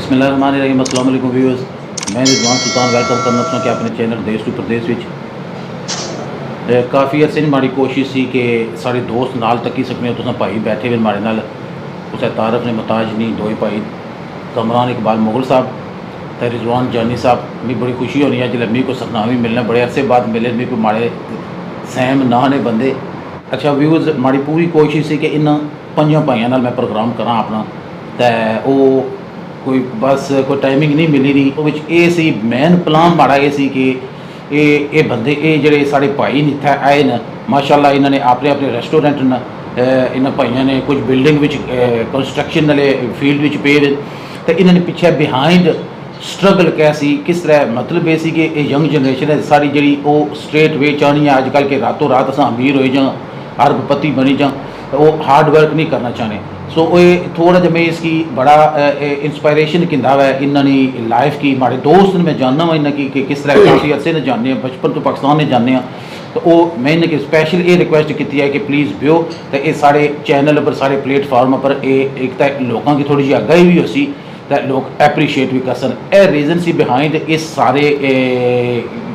बिस्मिल्लाहिर्रहमानिर्रहीम। अस्सलाम वालेकुम व्यूअर्स, मैं रिजवान सुल्तान वेलकम करना चाहूँ कि अपने चैनल देश टू प्रदेश विच काफ़ी अरसे माड़ी कोशिश सी कि सारे दोस्त नाल तक्की सकने तुस भाई बैठे हुए माड़े नाल कुछ तारफ ने मुताज नहीं दो भाई कमरान इकबाल मुगल साहब तो रिजवान जानी साहब। मी बड़ी खुशी होनी है जिले मी को सतनामी मिलना बड़े अरसे बाद मिले मी को माड़े सैम ना ने बंदे। अच्छा व्यूअर्स, माड़ी पूरी कोशिश सी कि इन पंजों भाइयों नाल मैं प्रोग्राम करा अपना तो कोई बस कोई टाइमिंग नहीं मिली रही। वो सी मेन प्लान माड़ा ये सी कि ये बंदे ये जड़े साढ़े भाई इत्थे आए न माशाल्लाह इन्होंने अपने अपने रेस्टोरेंट न इन भाइयों ने कुछ बिल्डिंग विच कंस्ट्रक्शन वाले फील्ड विच पे तो इन्होंने पिछे बिहाइंड स्ट्रगल कैसी किस तरह मतलब ये सी कि यंग जनरेशन है सारी जी स्ट्रेट वे चाहनी है अजकल के रातों रात अस अमीर हो जां अरबपति बनी जां तो वो हार्ड वर्क नहीं करना चाहने। सो ये थोड़ा जब मैं इसकी बड़ा इंस्पायरेशन किंदा है इन्होंने लाइफ की माड़े दोस्त मैं जानना वा इन्हें कि किस तरह काफ़ी अरसे ने जाने बचपन तो पाकिस्तान ने जाने तो वो मैं इन्हें स्पैशल ये रिक्वेस्ट की है कि प्लीज़ बियो तो ये सारे चैनल पर सारे प्लेटफार्म पर एक तो लोगों की थोड़ी जी आगाही भी हो सी तो लोग एप्रीशिएट भी कर सन। ए रीज़न सी बिहाइंड इस सारे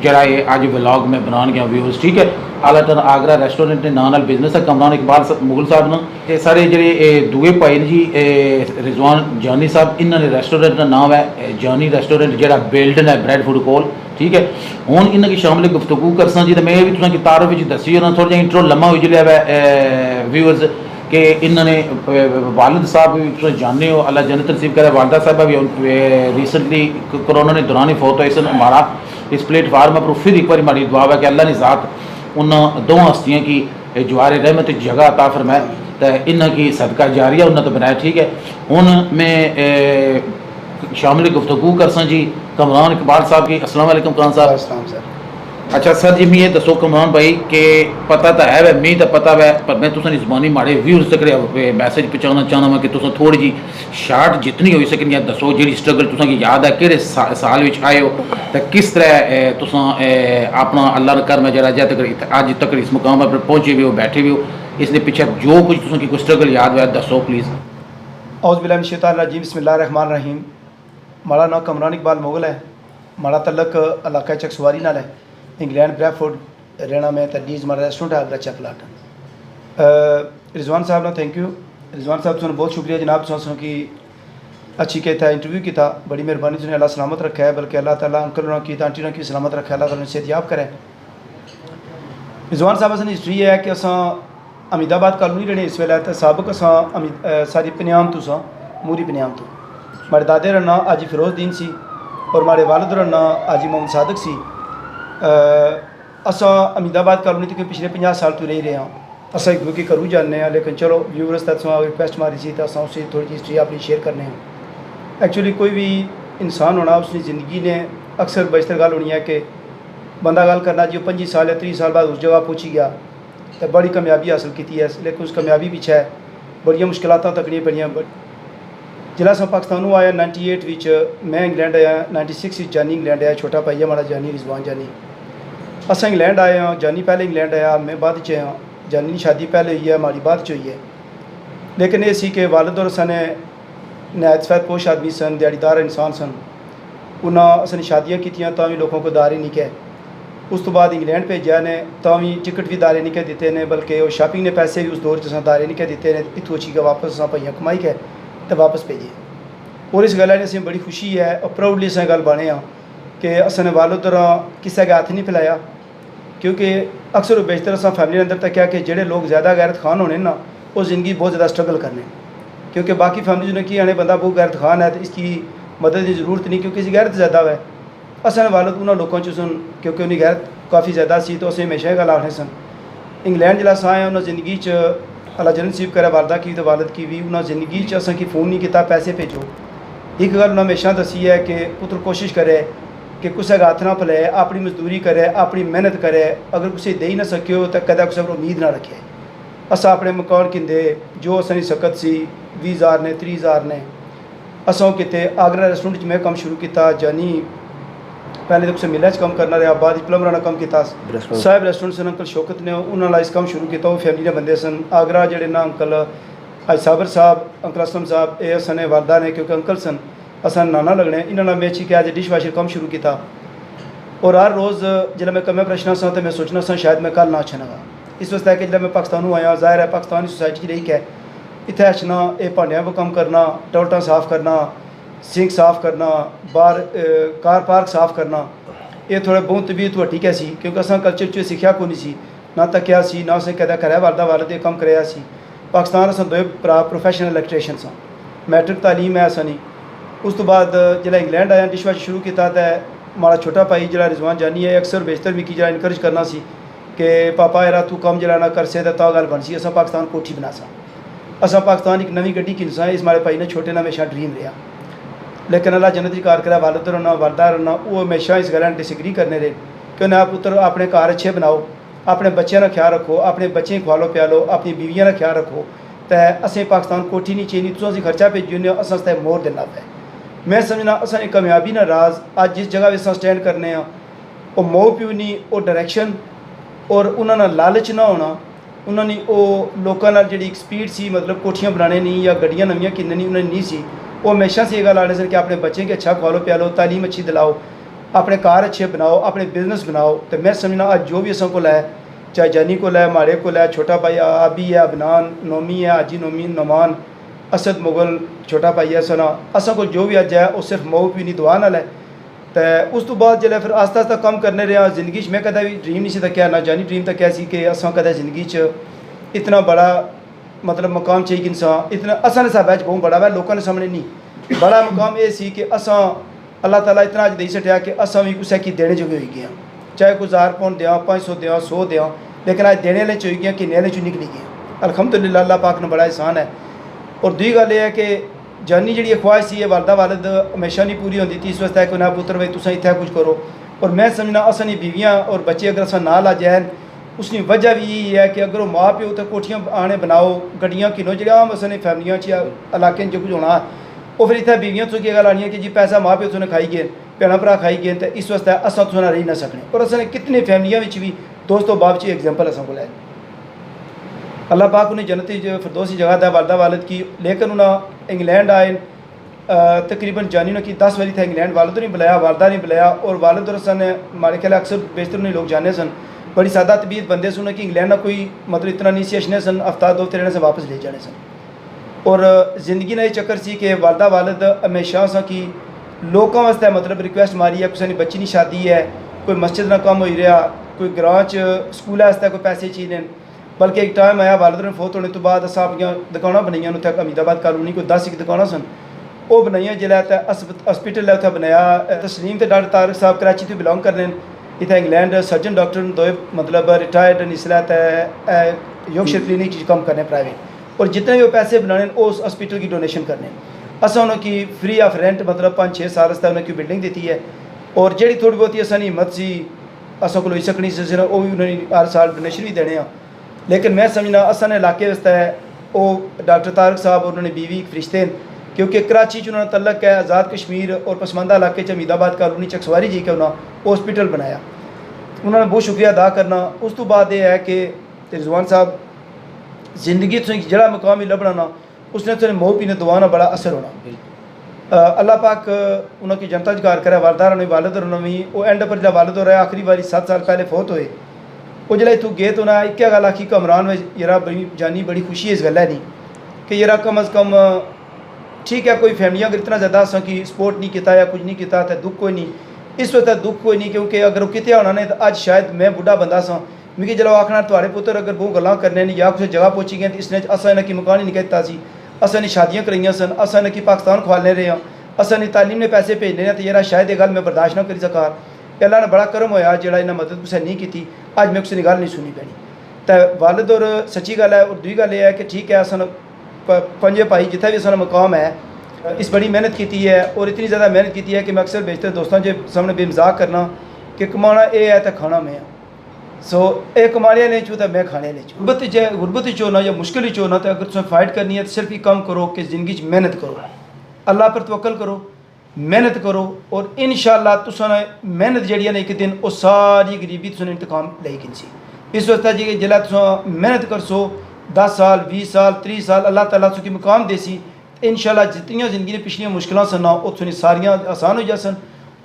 जरा ये अज व्लॉग में बनान गया व्यूअर्स ठीक है। आलाटन आगरा रेस्टोरेंट के नाम बिजनेस है कमरान इकबाल मुगल साहब ने सारे जे दुए भाई ने जी रिजवान जानी साहब इन्होंने रेस्टोरेंट का नाम है जानी रेस्टोरेंट जरा बिल्डन है ब्रेड फूड कोल ठीक है। हूँ इन्होंने शामिल गुफ्तगू करसा जी तो मैं भी तुसें तारफ दसी होना थोड़ा जहा इंट्रो लम्मा हो जिले व्यूअर्स कि इन्होंने वालिद साहब भी तुम जानते हो अल्लाह जन्नत नसीब करे वालदा साहबा भी रिसेंटली कोरोना ने दौरान ही फौत होए सन। हमारा इस प्लेटफार्म पर फिर एक बार माड़ी दुआ है कि अल्लाह ने ज़ात उन दो हस्तियों की जवार रहमत जगह अता फरमाए तो इन्ह की सदका जारिया उन्हें तो बनाया ठीक है। हूँ मैं शामिल गुफ्तगू करसा जी कमरान इकबाल साहब की। अस्सलाम वालेकुम कमरान साहब। अस्सलाम सर। अच्छा सर जी मैं ये दसो कमरान भाई कि पता तो है वै मी तो पता वै पर मैं तुसें ज़बानी माड़े व्यूअर्स तक मैसेज पहुँचाना चाहना वा कि तुस थोड़ी जी शार्ट जितनी होई सकनी है दसो जी स्ट्रगल तुसें याद है कि साल विच आए हो तो किस तरह तुस अपना अल्लाह कर में जरा तक अज तक इस मुकाम पर पहुँचे भी हो बैठे भी हो इसके पीछे जो कुछ तुसें कोई स्ट्रगल याद है दसो प्लीज़। औज़ बिल्लाहि मिनश शैतानिर रजीम बिस्मिल्लाहिर्रहमानिर्रहीम। माड़ा नाम कमरान इकबाल मुगल है। माड़ा तलक इलाका चकसवारी नाल है। इंग्लैंड ब्रैडफोर्ड रहना में तडीज़ मारा रेस्टोरेंट है आगरा चकलाट। रिजवान साहब ना थैंक यू। रिजवान साहब तुम बहुत शुक्रिया जनाब तुम की अच्छी किया इंटरव्यू किया बड़ी मेहरबानी तुमने अल्लाह सलामत रखा है बल्कि अल्लाह ताला अंकल की आंटी की सलामत रखा अल्लाह ताला सेहतयाब करे। रिजवान साहब असन हिस्ट्री है कि अस अमीदाबाद कॉलोनी रहने इस वेले तो सबक अस सारी पनियाम तो सा मूरी पनियाम तो मारे दादे रा नाम आजी फिरोजदीन सी और मारे वालिद रा नाम आजी मोहम्मद सादक सी। अस अमीदाबाद कॉलोनी तक पिछले 50 साल तो रही रहे हैं। अस एक दूसरे करूँ जानने लेकिन चलो व्यूअर्स तक रिक्वेस्ट मारी सी तो अस उसे थोड़ी हिस्ट्री अपनी शेयर करने हैं। एक्चुअली कोई भी इंसान होना उसकी ज़िंदगी ने अक्सर बशतर गल होनी है कि बंदा गल करना जो 25 साल या 30 साल बाद उस जगह पहुँची गया तो बड़ी कामयाबी हासिल की है लेकिन उस कामयाबी पीछे बड़िया मुश्किलात तकनियाँ पड़ियाँ। जिला अस पाकिस्तानों आया 98 विच मैं इंग्लैंड आया 96 जानी इंग्लैंड आया छोटा भाई है हमारा जानी रिजवान जानी। अस इंग्लैंड आए हाँ जानी पहले इंग्लैंड आया मैं बाद च हाँ जानी की शादी पहले हुई है हमारी बाद च हुई है। लेकिन ये सी कि वालिद और सन नहायत सफेद पोश आदमी सन दिहाड़ीदार इंसान सन उन्हें असन शादियाँ कीतियाँ तो भी लोगों को दारे नहीं कह। उस तो बाद इंग्लैंड भेजा ने तो भी टिकट भी दारे नहीं कह दिते ने बल्कि वो शॉपिंग ने पैसे भी उस दौर च दारे नहीं कह दिते ने इतों अच्छी के वापस अस भाइयां कमाई के तो वापस भेजे। और इस गल्ला ने असें बड़ी खुशी है और प्राउडली असें गल बने हाँ कि असन वालिद किसी का हाथ नहीं फैलाया क्योंकि अक्सर बेशतर अस फैमिली अंदर तक क्या कि जेडे लोग ज़्यादा गैरत खान होने ना वो ज़िंदगी बहुत ज़्यादा स्ट्रगल करने क्योंकि बाकी फैमिली ने कि आने बंदा बहुत गैरत खान है तो इसकी मदद की ज़रूरत नहीं क्योंकि इसकी गैरत ज़्यादा है। असन वालिद उन्होंने लोगों सुन क्योंकि उन्हें गैरत काफ़ी ज़्यादा सी तो असें हमेशा गल आखने सन। इंग्लैंड जिला अस आए उन्हें ज़िंदगी अल्लाह जन्नत नसीब करे वालदा की तो वालिद की भी उन्हें ज़िंदगी असें की फ़ोन नहीं किया पैसे भेजो। एक गल उन्हें हमेशा दसी है कि पुत्र कोशिश करे कि कुछ का हथ ना फैलाए अपनी मजदूरी करे अपनी मेहनत करे अगर कुछ दे ही ना सको तो कदा कुछ पर उम्मीद ना रखे। अस अपने मकान किंदे जो असनी सकत सी 20,000 ने 30,000 ने असों किते आगरा रेस्टोरेंट मैं काम शुरू किया जानी पहले तो कुछ मिल कम करना रहा बाद प्लम्बर कम किया साहब रेस्टोरेंट सन अंकल शौकत ने उन्होंने इस काम शुरू किया वो फैमिली के बंदे सन आगरा जड़े ना अंकल अज साबर साहब अंकल असलम साहब ये सन वालदा ने क्योंकि अंकल सन असां नाना लगने इन्होंने मैं कि एज ए डिश वाशर कम शुरू किया और हर रोज़ जब मैं कमें प्रश्न सा तो मैं सोचना सा शायद मैं कल ना अच्छना इस वास्ते कि जब मैं पाकिस्तान आया ज़ाहिर है पाकिस्तानी सोसाइटी रही है इतने अच्छना ये भांडिया पर कम करना टॉयलटा साफ़ करना सिंक साफ़ करना बाहर कार पार्क साफ़ करना ये थोड़े बहुत तबीयत वड्डी क्या सी क्योंकि असां कल्चर च सीखा को नहीं सी ना तकिया सी ना असें कदा कराया वालदा वालद ये कम कराया सी पाकिस्तान असां दो प्रोफैशनल इलैक्ट्रीशियन सा मैट्रिक तालीम है असां नहीं उस तो बाद जिला इंग्लैंड आया डिश वाश शुरू किया तो माड़ा छोटा भाई जरा रिजवान जानी है अक्सर बेशतर भी जरा इनकरेज करना सी कि पापा यार तू कम जरा ना कर से तो गल बन सी असां पाकिस्तान कोठी बना सा असां पाकिस्तान एक नवी गड्डी किनसा इस मारे भाई ने छोटे ना हमेशा ड्रीम रहा लेकिन अल्लाह जन्नत की कार करा वालद रहना वालदा रहना वो हमेशा इस गल्ल डिसएग्री करने रहे कि ना पुत्र अपने घर अच्छे बनाओ अपने बच्चों का ख्याल रखो अपने बच्चे खुआलो प्यालो अपनी बीवियों का ख्याल रखो तो असें पाकिस्तान कोठी नहीं चाहिए तुम असीं खर्चा भेजी होंगे अस आस्ते मोर देना पे मैं समझना असां कामयाबी ना राज अज जिस जगह अस स्टैंड करने वो मो प्यू नहीं वो डायरैक्शन और उन्होंने लालच ना होना उन्होंने वो लोगों नाल जिहड़ी स्पीड सी मतलब कोठियां बनाने नहीं या गड्डियां नवियां किन्ने नहीं उन्होंने नहीं सी वो हमेशा से ये गल आने सन कि अपने बच्चे के अच्छा खुआलो प्यालो तालीम अच्छी दिलाओ अपने कार अच्छे बनाओ अपने बिजनेस बनाओ तो मैं समझना अज जो भी असां को है चाहे जानी को है माड़े को है छोटा भाई आबी है अबनान नोमी है आजी नोमी नोमान असद मुगल छोटा भाई है सना असां को जो भी अज है वो सिर्फ मऊ पी नहीं दुआ नाल है तो उस तो बाद जो फिर आस्ता आस्ता कम करने रहा जिंदगी मैं कदा भी ड्रीम नहीं सी तक्या ना जानी ड्रीम तक्या सी कि असां कदा जिंदगी इतना बड़ा मतलब मकाम चाहिए इंसान इतना असा ने साहब बहुत बड़ा है लोगों के सामने नहीं बड़ा मकाम ये सी कि असा अल्लाह ताला इतना अज दे सटिया कि असा भी कुछ की देने जोगे हो गए चाहे कोई 1000 पाउंड दें 500 दें 100 दें लेकिन अज देने वाले हो गए किन्ने चो निकली गए अल्हम्दुलिल्लाह अल्लाह पाक ने बड़ा एहसान है और दूई गल यह है कि जानी जी ख्वाहिश सी वालदा वालद हमेशा नहीं पूरी होती थी इस वास्ते कि ना पुत्र भाई तुम इतना कुछ करो और मैं समझना असां बीवियाँ और बच्चे अगर असा ना ला जाए उसकी वजह भी यही है कि अगर वो माँ प्यो तो कोठियाँ आने बनाओ गड्डियाँ किनो जो आम असन फैमिलियाँ इलाके जो कुछ होना वो फिर इतना बीवियाँ तो क्या गल आनी है कि जी पैसा माँ प्यो तुसें खाई गए भैन भरा खाई गए तो इस वास्ते असा तुसें रही ना सकने और असें कितने फैमिलियाँ भी दोस्तों बाप च एग्जाम्पल असां को है अल्लाह पाक उन्हें जन्नती फिरदौसी जगह दा वालदा वालद की लेकिन उन्हें इंग्लैंड आए तकरीबन जानी ने कि 10 वारी था इंग्लैंड वालद नहीं बुलाया वालदा नहीं बुलाया और वालद और असन हमारे ख्याल अक्सर बेशतर उन्हें लोग जाने सन बड़ी सादा तबीयत बंदे सुने कि इंग्लैंड ना कोई मतलब इतना नहीं सी अचने सन हफ्ता 2 रहने से वापस ले जाने सन और ज़िंदगी ने चक्कर सी कि वालदा वालद हमेशा सा कि लोगों वास्ते मतलब रिक्वेस्ट मारी है किसी बच्ची की शादी है कोई मस्जिद ना कम हो रहा कोई ग्रां च स्कूल वास्ते कोई पैसे चाहिए बल्कि एक टाइम आया वालद ने फोत होने तो बाद अस अपनी दुकाना बनाइया उत्थे अमीदाबाद कॉलोनी कोई 10 दुकाना सन वो बनाइया जिला हॉस्पिटल है उत्थे बनाया तस्लीम तो डॉक्टर तारक साहब कराची तो बिलोंग करने इतना इंग्लैंड सर्जन डॉक्टर दो मतलब रिटायर्ड इसलिए तो योगशर क्लिनिक कम करने प्राइवेट और जितने भी वो पैसे बनाने उस हॉस्पिटल की डोनेशन करने असा उन्होंने फ्री ऑफ रेंट मतलब 5-6 साल उन्होंने बिल्डिंग दी है और जी थोड़ी बहुत असानी हिम्मत सी असा को होई सकनी सी वो भी उन्होंने हर साल डोनेशन भी देने लेकिन मैं समझना असा इलाके वास्ते वो डॉक्टर तारक साहब और उन्होंने बीवी एक फरिश्ते हैं क्योंकि कराची उन्होंने तलक है आज़ाद कश्मीर और पसमानदा इलाके अमीदाबाद कॉलोनी चकसवारी जी के उन्होंने हॉस्पिटल बनाया उन्होंने बहुत शुक्रिया अदा करना उस तो बाद यह है कि रिजवान साहब जिंदगी जड़ा मकाम ही लभना ना उसने तो मोह पीने दुआ ना बड़ा असर होना अल्लाह पाक उन्होंने जनता जगार करे वालदा ने वालद भी वो एंड पर जो वालद हो रहा है आखिरी बारी 7 साल पहले फौत होए वो जो इतों गए तो उन्हें एक गल आखी कमरान में यरा बड़ी जानी बड़ी खुशी है इस गल नहीं कि यरा कम अज़ कम ठीक है कोई फैमिलियाँ अगर इतना ज़्यादा असा कि सपोर्ट नहीं किया या कुछ नहीं किया तो दुख कोई नहीं इस वक्त दुख कोई नहीं क्योंकि अगर वो कितने होना ने तो अज शायद मैं बुढ़ा बंदा सा मिगी जलो आखना थोड़े पुत्र अगर बहुत गल्लां करने या कुछ जगह पहुँची गए तो इसने असा इन्हें मकान ही नहीं कहता सी असा ने शादियाँ कराइया सन असा इन्हें पाकिस्तान खुआलने रहे हैं असा ने तालीम ने पैसे भेजने हैं तो यार शायद ये गल मैं बर्दाश्त ना करी सका अल्लाह ने बड़ा करम होया जो इन्हें मदद कुछ नहीं की अज मैं किसी गल नहीं सुनी पैनी तो वालद और सच्ची गल है और दूई गल यह है कि ठीक है असन 5 भाई जितना भी असा मकाम है इस बड़ी मेहनत की है और इतनी ज़्यादा मेहनत की है कि मैं अक्सर बेचते दोस्तों के सामने बेमजाक करना कि कमाना ये है तो खाना मैं सो ये कमाने नहीं चूँ तो मैं खाने नहीं चूँ गुरबत ही चोना या मुश्किल ही चोना तो अगर तुम्हें फाइट करनी है तो सिर्फ ही कम करो कि ज़िंदगी मेहनत करो अल्लाह पर तवक्कल करो मेहनत करो और इंशाअल्लाह तुसां मेहनत जी है एक दिन वो सारी गरीबी तुसें इंतकाम लाई गिनसी इस वास्ते जी जिला तुसां मेहनत करसो 10 साल 20 साल 30 साल अल्लाह ताला तुसें मकाम देसी इंशाल्लाह जितनियां जिंदगी ने पिछलियां मुश्किलां सन ना उत्थों दी सारियां आसान हो जासन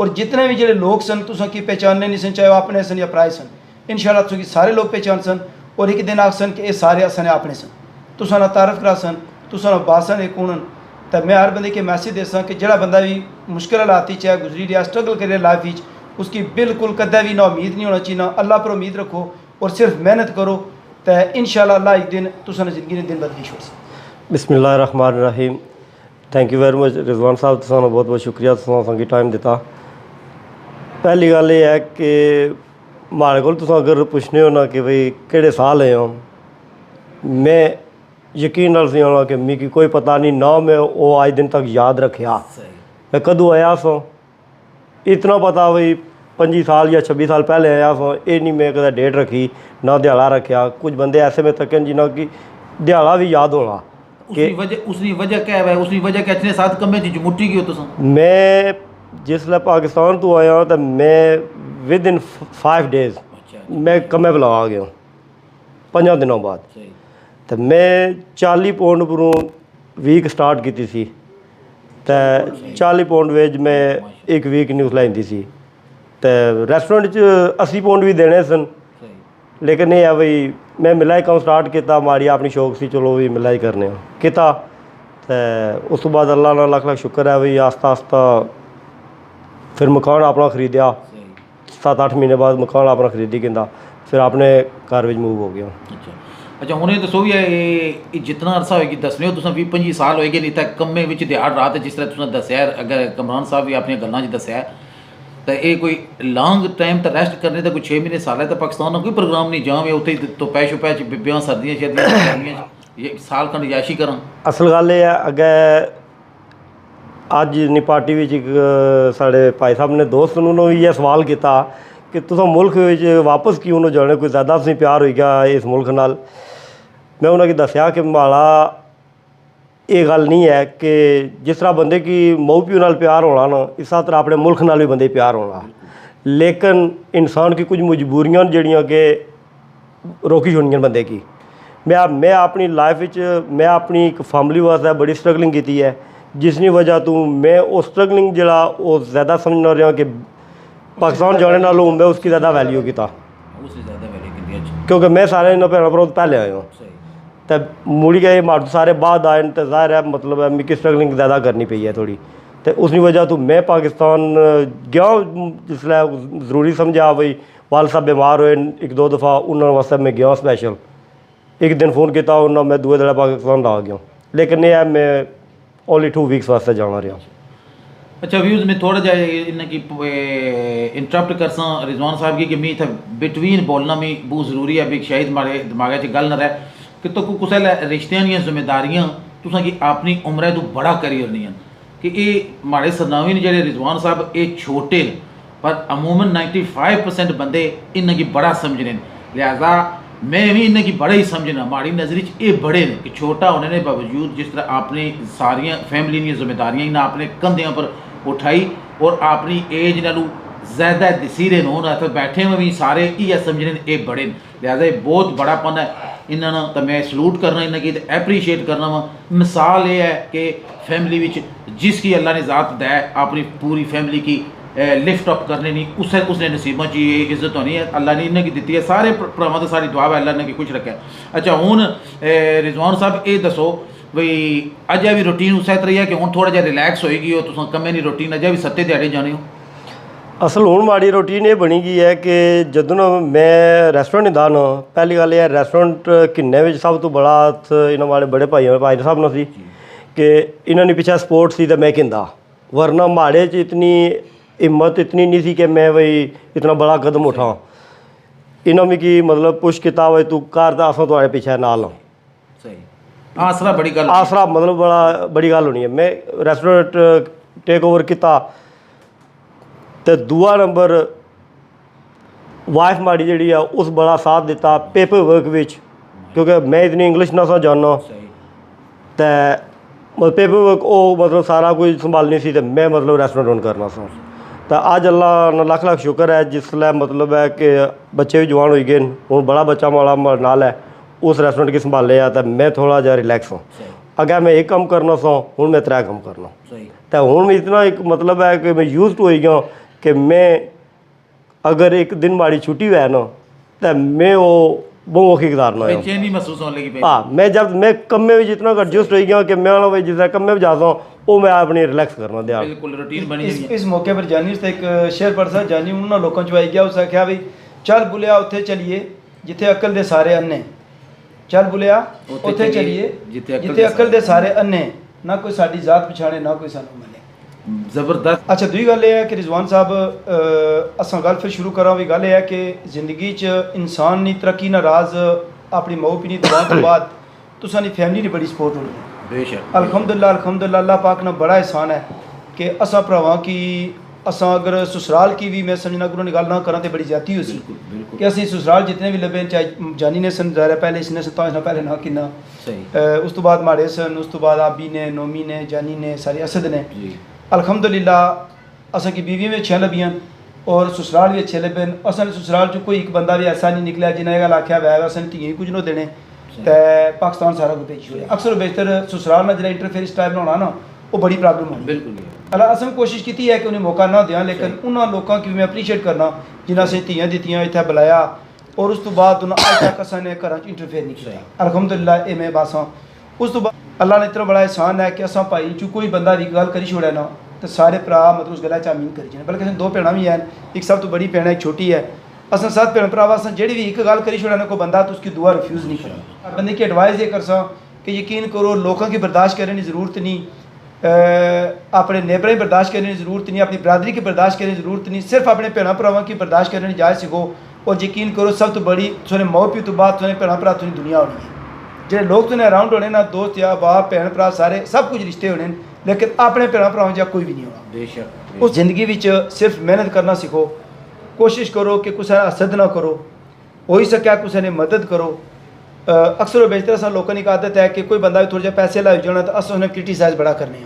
और जितने भी जेह्ड़े लोग सन तुसां की पहचानने नहीं सन चाहे वो अपने सन या पराए सन इंशाल्लाह तुसें सारे लोग पहचान सन और एक दिन आखसन कि ये सारे असां अपने सन तुसां ना तारफ करासन तुसां ना बासन एक हून तो मैं हर बंदे के मैसेज देसां कि जेह्ड़ा बंदा भी मुश्किल हालात चाहे गुजरी रहा स्ट्रगल करे लाइफ उसकी बिल्कुल कदे भी ना उम्मीद नहीं होना चाहिए ना अल्लाह पर उम्मीद रखो और सिर्फ मेहनत करो तो इंशाल्लाह अल्लाह एक दिन तुसां जिंदगी ने दिन बदली छोड़ सकता। बिस्मिल्लाहिर्रहमानिर्रहीम। Thank you very much Rizwan साहब, तुसां बहुत बहुत शुक्रिया, तुसां संगी टाइम दिता। पहली गल ये है कि माड़े को तुसां अगर पुछने हो ना कि भाई केड़े साल है हो, मैं यकीन नाल सनाना कि मिगी कोई पता नहीं ना मैं वो अज दिन तक याद रखा मैं कदों आया सो। इतना पता भाई 25 साल या 26 साल पहले आया सो, ये नहीं मैं कदा डेट रखी ना दिहाड़ा रखा। कुछ बंदे ऐसे में तकन जिन्हों की दिहाड़ा भी याद होना उसकी वजह क्या है? उसकी वजह क्या इतने साथ कमे थी जो मुट्ठी की हो तुसां? मैं जिसलै पाकिस्तान तो आया तो मैं विद इन 5 डेज़ मैं कम्मे पर आ गया 5 दिनों बाद। तो मैं 40 पाउंड परों वीक स्टार्ट की सी तो 40 पाउंड वेज मैं एक वीक न्यूज़ लैंदी सी तो रेस्टोरेंट 80 पाउंड भी देने सन, लेकिन ये है भाई मैं मिला ही कम स्टार्ट किया, माड़ी अपनी शौक सी चलो भी मिला ही करने किता। तो उस तो बाद अल्लाह ना लख लख शुक्र है भाई आस्ता आस्ता फिर मकान अपना खरीदिया, 7-8 महीने बाद मकान अपना खरीदी कहता फिर अपने घर में मूव हो गया। अच्छा हुणे दसो भी ये जितना अरसा होएगी दसने हो तुसां 20-25 साल होएगे नहीं तक कम्मे विच दिहाड़ रात जिस तरह तुसां दस्या अगर कमरान साहब भी अपनी गल्लां च दस्या तो ये कोई लॉन्ग टाइम तो रेस्ट करने का कोई 6 महीने साल है तो पाकिस्तान का कोई प्रोग्राम नहीं जावे उत्थे तो पैश पैच बिब्बियां सर्दियां शर्दियां ये साल खंड याशी करां। असल गल ये है अगे अज नी पार्टी विच एक साढ़े भाई साहब ने दोस्त उन्होंने भी ये सवाल किया कि तुस मुल्क वापस क्यों न जाने, कोई ज़्यादा तुसें प्यार हो गया इस मुल्क नाल। मैं उन्होंने दसिया कि माड़ा ये गल नहीं है कि जिस तरह बंदे की माऊ प्यो नाल प्यार होना ना इस तरह अपने मुल्क नाल भी बंदे प्यार होना, लेकिन इंसान की कुछ मजबूरियां जड़ियाँ कि रोकी छोड़ियां बंदे की। मैं अपनी लाइफ विच मैं अपनी एक फैमिली वास्ते बड़ी स्ट्रगलिंग की है, जिसकी वजह तो मैं वो स्ट्रगलिंग जरा वो ज़्यादा समझना रहा कि पाकिस्तान जाने नालों मैं उसकी ज़्यादा वैल्यू किया, क्योंकि मैं सारे इन्होंने भैन भ्रा पहले आया तो मुड़ी गए माड़ू सारे बाद आए तो जाहिर है मतलब है मिगी स्ट्रगलिंग ज़्यादा करनी पई है थोड़ी। तो उसकी वजह तो मैं पाकिस्तान गया जिसलै ज़रूरी समझा भाई वाल साहब बीमार होए 1-2 दफ़ा उन्होंने वास्ते मैं गया स्पैशल एक दिन फ़ोन किया उन्होंने मैं दूए दिन पाकिस्तान आ गया, लेकिन यह मैं ओनली 2 वीक्स वास्ते जाना रहा। अच्छा व्यूज़ में थोड़ा जा इनकी इंटरप्ट कर रिजवान साहब की कि मी इतना बिटवीन बोलना मी बहुत ज़रूरी है भी शायद हमारे दिमाग च गल न रहे कि तो कुसै रिश्तियां दियां जिम्मेदारियां तुसां की अपनी उम्र तो बड़ा करियर नहीं कि ये हमारे सरनावी ने जेह्ड़े रिजवान साहब ये छोटे न पर अमूमन 95% बंदे इन्हें बड़ा समझने लिहाजा मैं भी इन्हें बड़ा ही समझना हमारी नज़र ये बड़े ने कि छोटा होने के बावजूद जिस तरह अपनी सारिया फैमिली दी जिम्मेदारियां इन्हें अपने कंधों पर उठाई और अपनी एज नालों ज़्यादा दसीरे होना तो बैठे में भी सारे इयै समझने ये बड़े लिहाजा ये बहुत बड़ापन है इन्होंने तो मैं सलूट करना इन्हें की एप्रीशिएट करना वा। मिसाल ये है कि फैमिली विच जिसकी अल्लाह ने ज़ात दै अपनी पूरी फैमिली की लिफ्ट अप करने नहीं उसने नसीबों च ये इज्जत होनी है अल्लाह ने इन्हें की दी है। सारे भरावां तो सारी दुआ है अल्लाह ने कुछ रखा है। अच्छा हुण रिजवान साहब ये दसो बई अजें भी रूटीन उस तरह है कि हुण थोड़ा जिहा रिलैक्स होएगी हो तुसां कम्मे दी रूटीन अजें भी 7 दिहाड़े जाने हो? असल हुण माड़ी रूटीन ये बनी गई है कि जदों मैं रेस्टोरेंट दा ना पहली गल ये रेस्टोरेंट किन्ने विच सब तो बड़ा हत्थ इन्हां वाले बड़े भाई साहब ने सी कि इन्होंने पीछे सपोर्ट सी तो मैं कहंदा, वरना माड़े च इतनी हिम्मत इतनी नहीं सी कि मैं भाई इतना बड़ा कदम उठा। इन्होंने मिगी मतलब पुश किया भाई तू कर तो असां तुहाड़े पीछे नाल हां। सही आसरा बड़ी गल आसरा मतलब बड़ी गल होनी है। मैं रेस्टोरेंट टेक ओवर किया तो दूआ नंबर वाइफ माड़ी जी है उस बड़ा साथ दिता पेपर वर्क विच, क्योंकि मैं इतनी इंग्लिश ना सा जानना तो मतलब पेपर वर्क वो मतलब सारा कुछ संभालनी सी तो मैं मतलब रेस्टोरेंट रन करना सा। तो अज अल्लाह ना लख लख शुक्र है जिसलै मतलब है कि बच्चे भी जवान हो गए हूँ बड़ा बच्चा माड़ा नाल है उस रेस्टोरेंट की संभाले तो मैं थोड़ा जहा रिलैक्स हूँ। अगर मैं एक काम करना सा हूँ मैं 3 काम करना सही तो हूँ मैं इतना एक मतलब है कि मैं यूज हो गया कि मैं अगर एक दिन माड़ी छुट्टी है ना तो मैं वो बहुत औखी गुजारना है बेचैनी महसूस होने लगी हाँ मैं कम में भी जितना एडजस्ट हो गया कि मैं भाई जिस कम में भी जाता हूँ वो मैं अपनी रिलैक्स करना दिया बिल्कुल रूटीन बनी हुई है इस मौके पर जानी उसते एक शेर पढ़सा जानी उन्होंने लोगों च आई गया उस आख्या भी चल बुलिया उत्थे चलिए जिथे अकल दे सारे अन्ने चल बुलिया उत्थे उत्थे चलिए, चलिए जिथे जिथे अकल दे सारे अन्ने ना कोई साडी जात पछाणे ना कोई सानू मने जबरदस्त अच्छा दूई गल यह है कि रिजवान साहब असां गल फिर शुरू करा भी गल यह है कि जिंदगी च इंसान नी तरक्की ना राज अपनी माऊ पी दुआ तो बाद तुसां दी फैमिली दी बड़ी सपोर्ट होनी है बेशक अल्हम्दुलिल्लाह अल्लाह पाक ना बड़ा एहसान है कि असां भरावां की असां अगर ससुराल की भी मैं समझना गुरु गल ना करा तो बड़ी ज्यादा हो सी बिल्कुल बिल्कुल कि असीं ससुराल जितने भी लभे चाहे जानी ने सन ज़ाहिर है पहले इसने सता इसने पहले ना किन्ना सही उस तो बाद माड़े सन उस तो बाद आबी ने नोमी ने जानी ने सारे असद ने जी अल्हम्दुलिल्लाह असां की बीवी भी अच्छियां लभियां और ससुराल भी अच्छे लभे असल ससुराल च कोई एक बंदा भी ऐसा नहीं निकलिया जिन्हें गल आख्या वै असें धियें कुछ न देने तो पाकिस्तान सारा कुछ भेजी छोड़े अक्सर बेहतर ससुराल में जो इंटरफेयर इस टाइप होना ना वो बड़ी प्रॉब्लम होनी बिल्कुल अल्लाह असम कोशिश की है कि उन्हें मौका ना दें लेकिन उन्होंने लोगों की मैं अप्रीशिएट करना जिन्हें असें धियां दित्तियां इत्थे बुलाया और उस तो बाद उन्हें अज तक असें घर च इंटरफेयर नहीं किया अल्हम्दुलिल्लाह ये मैं बस हाँ उस तो बाद अल्लाह ने इतना बड़ा एहसान है कि असां भाई चू कोई बंदा भी गल करी छोड़े ना तो सारे भरा मतलब उस गल्ला च आमीन करी जाने बल्कि असें 2 भैणां भी हैं एक सब तो बड़ी भैन है एक छोटी है असां 7 भैन भरा असां जेह्ड़ी भी एक गल करी छोड़े ना कोई बंदा तो उसकी दुआ रिफ्यूज़ नहीं करना बंदे की एडवाइस ये करसा कि यकीन करो लोगों की बर्दाश्त करने की ज़रूरत नहीं अपने नेबरें की बर्दाश्त करने की ज़रूरत नहीं अपनी बरादरी की बर्दाश्त करने की ज़रूरत नहीं सिर्फ अपने भैन भरावां की बर्दाश्त करने की जायज़ सीखो और यकीन करो सब तो बड़ी थोड़े माओ प्यो तो बाद थोड़े भैन भरा थोड़ी दुनिया होनी है जो लोग तुसें अराउंड होने ना दोस्त या बाप भैन भरा सारे सब कुछ रिश्ते होने लेकिन अपने भैन भरावां जा कोई भी नहीं होना बेशक उस जिंदगी विच सिर्फ मेहनत करना सीखो कोशिश करो कि कुछ हसद ना करो हो ही सकै कुछ ने मदद करो अक्सर बेशतर असां लोगों की आदत है कि कोई बंदा भी थोड़ा जिहा पैसे लाई जाना तो अस उन्हें क्रिटिसाइज बड़ा करने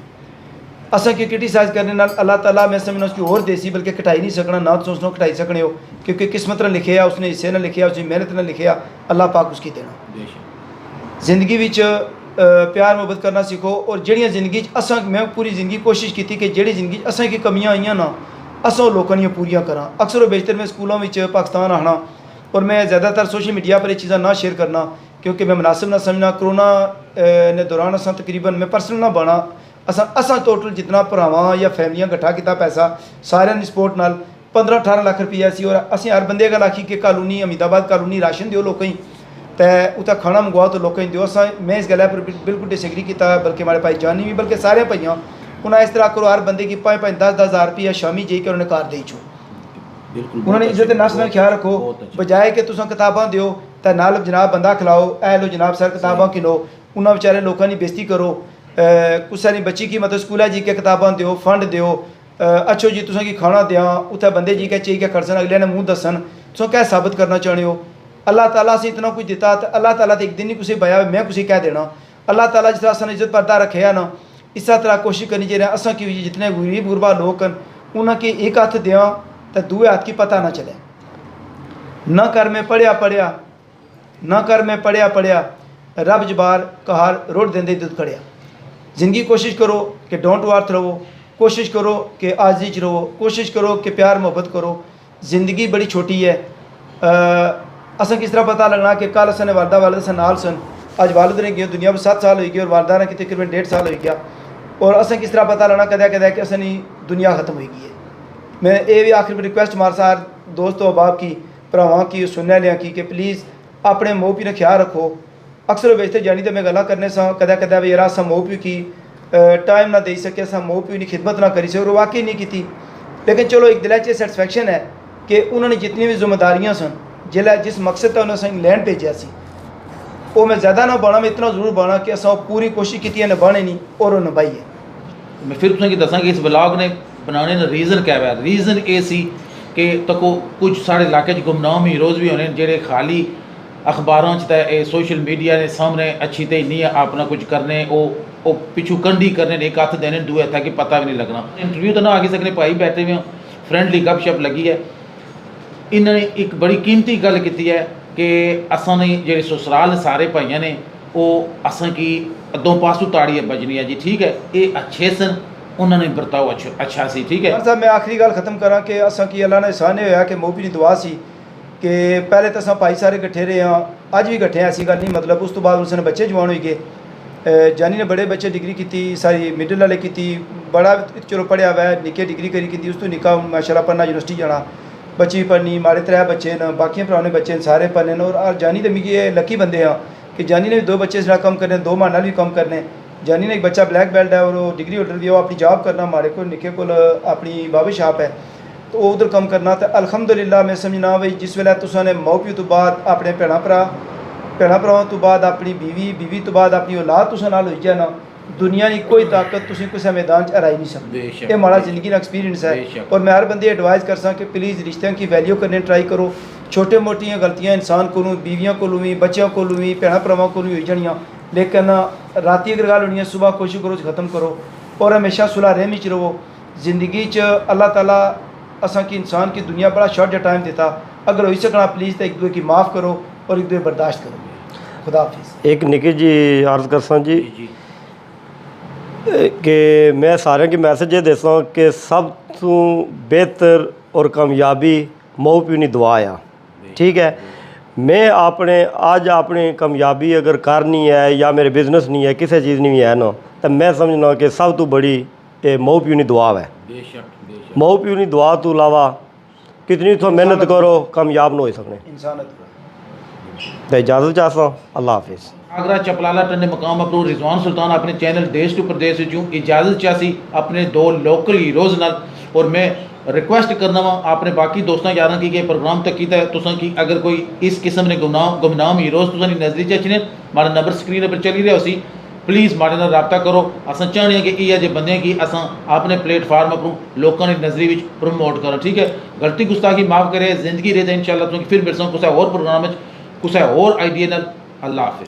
असा कि क्रिटिसाइज करने नाल अल्लाह ताला मैं समझना उसकी और देसी बल्कि घटाई नहीं सकना ना तो उसको घटाई सकने हो क्योंकि किस्मत ने लिखे उसने हिस्से ने लिखे उसकी मेहनत ने लिखे अल्लाह पाक उसकी देना बेशक जिंदगी विच प्यार मोहब्बत करना सीखो और जड़ियाँ जिंदगी असा मैं पूरी जिंदगी कोशिश की कि जेह्ड़ी जिंदगी असें की कमियां आईयां ना अस लोगों दियां पूरियां करां अक्सर बेशतर मैं स्कूलों में पाकिस्तान आना और मैं ज़्यादातर सोशल मीडिया पर ये चीज़ां ना शेयर करना क्योंकि मैं मुनासिब ना समझना कोरोना ने दौरान असां तकरीबन मैं पर्सनल ना बना असां टोटल जितना भरावां या फैमिलियां इकट्ठा किया पैसा सारे की सपोर्ट नाल 15-18 लाख रुपया सी और असीं हर बंदे गल आखी कि कालूनी अमीदाबाद कालूनी राशन दिओ लोकें तो उत्थे खाना मंगवाओ तो लोकें दिओ असां मैं इस गल्ला पर बिल्कुल डिसएग्री किया बल्कि हमारे भाई जानी भी बल्कि सारे भाइयां उन्हें इस तरह करो हर बंदे की 5-5 10-10 हज़ार रुपया शामी जाइए उन्हें कार दे छो बिल्कुल उन्होंने इज्जत नफ्स का ख्याल रखो बजाए कि तुम किताबां दिओ तो नाल जनाब बंदा खिलाओ ऐ लो जनाब सर किताबां किनो उन्होंने बेचारे लोगों की बेइज्जती करो कुसै दी बच्ची की मतलब स्कूल जी के किताबां दिओ फंड दिओ अच्छो जी तुसें की खाना दें उत्थे बंदे जी के चाहिए के खड़सन अगले ने मुँह दसन तुम क्या साबित करना चाहते हो अल्लाह ताला से इतना कुछ दिता तो अल्लाह ताला तो एक दिन ही कुछ बया मैं कुछ कह देना अल्लाह ताला जिस तरह असन इज्जत पर्दा रखे है ना इस तरह कोशिश करनी चाहिए असा की जितने गरीब गुरबा लोग हैं उन्हें एक हथ दें तो दूए हाथ की पता ना चले न कर मैं पढ़िया न कर मैं पढ़िया रब जबार कहार रोड देंदे दुध खड़िया जिंदगी कोशिश करो कि डोंट वार्थ रहो कोशिश करो कि आजीज रहो कोशिश करो कि प्यार मोहब्बत करो ज़िंदगी बड़ी छोटी है असें किस तरह पता लगना कि कल असें वालदा वालद से नाल सन अज वालद ने गए दुनिया में 7 साल हो गए और वालदा ने कितने तकरीबन 1.5 साल हो गया और असें किस तरह पता लगना कद कद कि असें दुनिया ख़त्म हो गई है मैं ये भी आखिर में रिक्वेस्ट मार सा दोस्तों अहबाब की भरावां की सुनने वालियां की कि प्लीज़ अपने माऊ प्यो ने ख्याल रखो अक्सर बेचते जानी तो मैं गल्लां करने सा कद कद यार अस माऊ प्यो की टाइम ना दे सके अस माऊ प्यो की खिदमत ना करी सके और वाकई नहीं की लेकिन चलो एक दिल च सैटिस्फैक्शन है कि उन्होंने जितनी भी जिम्मेदारियां सन जिस मकसद तक उन्होंने इंग्लैंड भेजा सी वो मैं ज़्यादा ना बना मैं इतना जरूर बना कि अस पूरी कोशिश की निभाने नहीं और वो निभाई है मैं फिर तुसें दसा कि इस ब्लॉग ने बनाने का रीज़न क्या है रीज़न ये सी कि तको कुछ साढ़े इलाके गुमनाम हीरोज़ भी होने जेह्ड़े खाली अखबारों सोशल मीडिया ने सामने अच्छी ते नहीं अपना कुछ करने वो पिछू कंडी करने एक हथ देने दूए हथा कि पता भी नहीं लगना इंटरव्यू तो ना आगे सकने भाई बैठे हुए फ्रेंडली गपशप लगी है इन्होंने एक बड़ी कीमती गल की है कि असां ने जेह्ड़े ससुराल सारे भाइयां ने वो असां की दो पासों ताड़ियां बजनी है जी, ठीक है। ये अच्छे सन, उन्होंने बर्ताव अच्छा सी, ठीक है। साहब मैं आखिरी गल खत्म करा कि असा की अल्लाह ने एहसान होया कि मोबी दी दुआ सी कि पहले तो अस भाई सारे कट्ठे रहे हाँ, अज भी कट्ठे हैं, ऐसी गल नहीं। मतलब उस तो बाद उसने बच्चे जवान हो गए। जानी ने बड़े बच्चे डिग्री की, सारी मिडल वाले की, बड़ा चलो पढ़िया वै, निक्के डिग्री करी, उस तो निक्का माशाल्लाह पढ़ना यूनिवर्सिटी जाना, बच्ची पढ़नी, माड़े 3 बच्चे न, बाकी भ्राएं ने बच्चे सारे पढ़ने न। और जानी तो मिगी लकी बंदे हाँ कि जानी ने भी 2 बच्चे सिरा कम करने, 2 मां नाल भी कम करने। जानी ने एक बच्चा ब्लैक बेल्ट है और वो डिग्री होल्डर भी है, वो अपनी जॉब करना, माड़े को निक्के को अपनी बाबे शॉप है तो वो उधर कम करना। तो अलहमदुलिल्लाह मैं समझना भाई जिस वेले तुसां माओ प्यो तो बाद अपने भैन भरावां तो बाद अपनी बीवी तो बाद अपनी औलाद तुसां नाल होई जाए ना, दुनिया की कोई ताकत तुसीं किसी मैदान च हराई नहीं सकती। बेशक, ये हमारा ज़िंदगी का एक्सपीरियंस है। बेशक। और मैं हर बंदे एडवाइस कर सा कि प्लीज़ रिश्तों की वैल्यू करने ट्राई करो। छोटे मोटियां गलतियां इंसान को बीवियों को भी, बच्चों को भी, भैन भरावां को भी हो जानियां, लेकिन राती अगर गल होनी है सुबह कोशिश करो ख़त्म करो और हमेशा सुलह रहमी च रहो। ज़िंदगी च अल्लाह ताला असा की इंसान की दुनिया बड़ा शॉर्ट टाइम देता, अगर हो सकना प्लीज़ तो एक दूसरे की माफ़ करो और एक दूसरे बर्दाश्त करो। खुदा हाफिज़। एक निकी जी अर्ज़ करसा जी जी कि मैं सारे की मैसेज ये देसा कि सब तो बेहतर और कामयाबी माओ प्यो की दुआ आ, ठीक है। मैं अपने आज अपनी कामयाबी अगर करनी है या मेरे बिजनेस नहीं है, किसी चीज़ नहीं है ना, तो मैं समझना कि सब तो बड़ी माओ प्यो की दुआ है। बेशक माओ प्यो की दुआ तो अलावा कितनी तो मेहनत करो कामयाब ना हो सकने। इंसानत तो इजाज़त चाहता अल्लाह हाफिज़। आगरा चपलाला टंडे मकाम अपनो रिजवान सुल्तान अपने चैनल देश टू प्रदेश चूँ इजाज़त चासी अपने 2 लोकल हीरोज़ नाल। और मैं रिक्वेस्ट करना वा अपने बाकी दोस्तों यारां की कि प्रोग्राम तक कीता तुसां की अगर कोई इस किस्म ने गुमनाम हीरोज़ तुसां दी नज़री च अचने, मारा नंबर स्क्रीन पर चली रहा उसी, प्लीज़ माड़े नाल राबता करो। असां चाहने हैं कि इ'यै जे बंदे की असां अपने प्लेटफार्म पर लोगों की नज़री में प्रमोट करो, ठीक है। गलती गुस्ताखी माफ़ करे, जिंदगी रहे इंशाअल्लाह तुसें फिर मिलसां कुसै होर प्रोग्राम कुसै होर आइडिया नाल। अल्लाह हाफिज़।